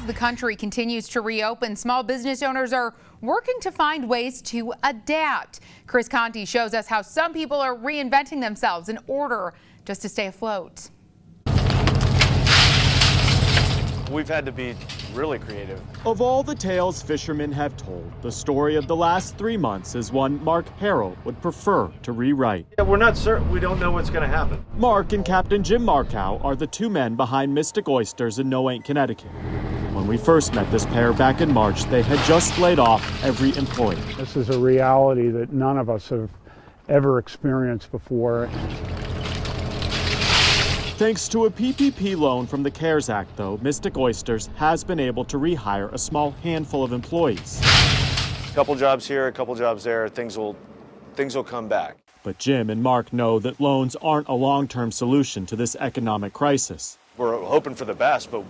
As the country continues to reopen, small business owners are working to find ways to adapt. Chris Conti shows us how some people are reinventing themselves in order just to stay afloat. We've had to be really creative. Of all the tales fishermen have told, the story of the last 3 months is one Mark Harrell would prefer to rewrite. Yeah, we're not certain. We don't know what's going to happen. Mark and Captain Jim Markow are the two men behind Mystic Oysters in Noank, Connecticut. When we first met this pair back in March, they had just laid off every employee. This is a reality that none of us have ever experienced before. Thanks to a PPP loan from the CARES Act, though, Mystic Oysters has been able to rehire a small handful of employees. A couple jobs here, a couple jobs there, things will come back. But Jim and Mark know that loans aren't a long-term solution to this economic crisis. We're hoping for the best, but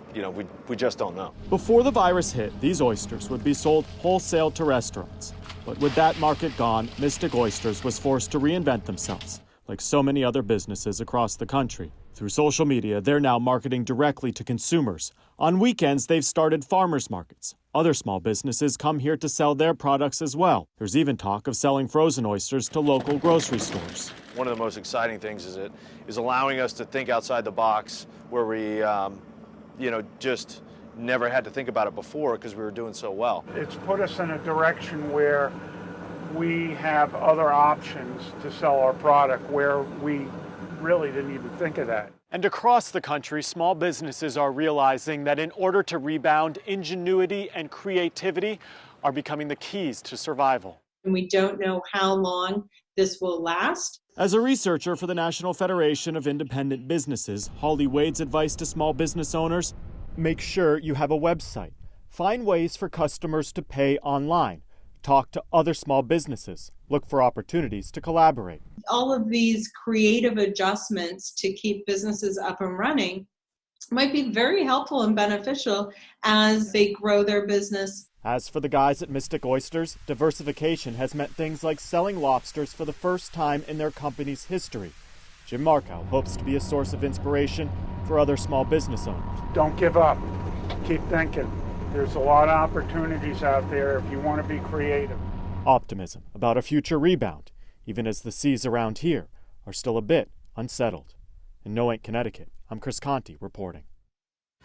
we just don't know. Before the virus hit, these oysters would be sold wholesale to restaurants. But with that market gone, Mystic Oysters was forced to reinvent themselves, like so many other businesses across the country. Through social media, they're now marketing directly to consumers. On weekends, they've started farmers markets. Other small businesses come here to sell their products as well. There's even talk of selling frozen oysters to local grocery stores. One of the most exciting things is allowing us to think outside the box where we, just never had to think about it before because we were doing so well. It's put us in a direction where we have other options to sell our product where we really didn't even think of that. And across the country, small businesses are realizing that in order to rebound, ingenuity and creativity are becoming the keys to survival. And we don't know how long this will last. As a researcher for the National Federation of Independent Businesses, Holly Wade's advice to small business owners: make sure you have a website. Find ways for customers to pay online. Talk to other small businesses. Look for opportunities to collaborate. All of these creative adjustments to keep businesses up and running might be very helpful and beneficial as they grow their business. As for the guys at Mystic Oysters, diversification has meant things like selling lobsters for the first time in their company's history. Jim Markow hopes to be a source of inspiration for other small business owners. Don't give up. Keep thinking. There's a lot of opportunities out there if you want to be creative. Optimism about a future rebound, even as the seas around here are still a bit unsettled. In Noank, Connecticut, I'm Chris Conti reporting.